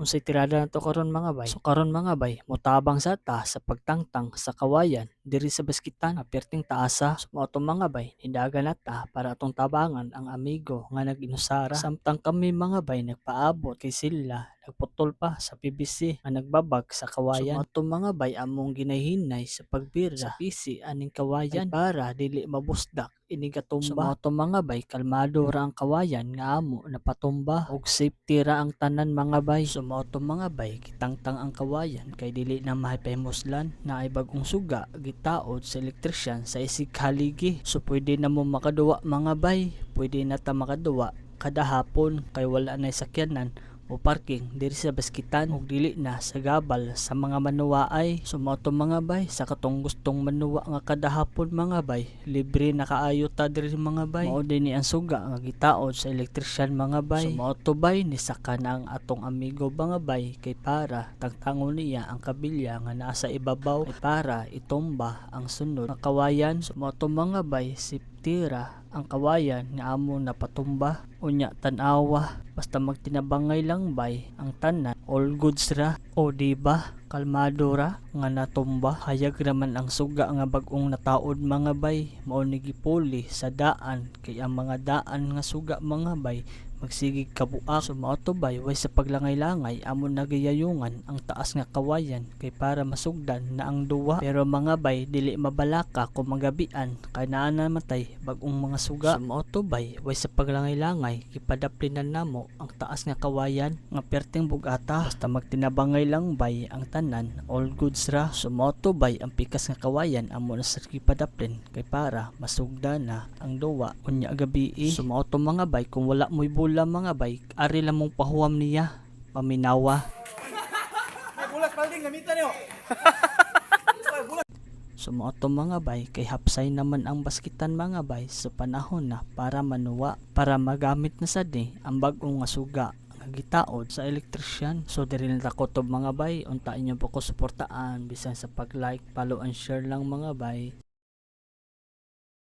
Unsay tirada nato karon mga bay? So karon mga bay, motabang sa ta sa pagtangtang sa kawayan diri sa baskitan aperting taasa. So mao to mga bay, hindagan nata para atong tabangan ang amigo nga nag-inusara. Samtang kami mga bay nagpaabot kay sila nagputol pa sa PVC nga nagbabag sa kawayan. So mao to mga bay among ginahinay sa pagbira sa PC aning kawayan ay para dili mabusdak ini katumba. So mao to mga bay, kalmado ra ang kawayan nga amo napatumba og safety ra ang tanan mga bay. So mao to mga bay, kitangtang ang kawayan kay dili na mahipahimoslan na ay bagong suga gitaod sa elektrisyan sa isig haligi. So pwede na mo makaduwa mga bay, pwede na ta makaduwa kada hapon kay wala na sakyanan o parking diri sa baskitan ug dili na sa gabal sa mga manuwaay. So mao to mga bay, sa katong gustong manuwa nga kada hapon mga bay, libre na kaayo ta diri mga bay. Mao din ni ang suga nga gitaod sa elektrisyan mga bay. So mao to bay, ni saka na ang atong amigo mga bay kay para tangtangon niya ang kabilya nga naa sa ibabaw kay para itumba ang sunod nga kawayan. So mao to mga bay, tira ang kawayan nga amo napatumba unya tan-awa basta magtinabangay lang bay ang tanan all goods ra. O diba kalmado ra nga natumba. Hayag raman ang suga nga bag-ong nataod mga bay, mao ni gipuli sa daan kay ang mga daan nga suga mga bay magsigig kabuak. So mao to bay, way sa paglangay-langay amo nagayayungan ang taas nga kawayan kay para masugdan na ang duwa. Pero mga bay, dili mabalaka kung magabian kay naa namatay bag-ong mga suga. So mao to bay, way sa paglangay-langay kipadaplinan namo ang taas nga kawayan nga perting bugata basta magtinabangay lang bay ang tanan all goods ra. So mao to bay, ang pikas nga kawayan amo na sa kipadaplin kay para masugdan na ang duwa unya gabi. So mao to mga bay, kung wala mo'y bula mga bay, ari lang mong pahuwam niya paminawa. May bulas palding gamitan niyo. So mao to mga bay, kay hapsay naman ang baskitan mga bay sa panahon na para manuwa para magamit na sad ni ang bag-ong nga suga nga gitaod sa elektrisyan. So diri na ko to mga bay, unta inyo po ko suportaan bisan sa pag-like, follow and share lang mga bay.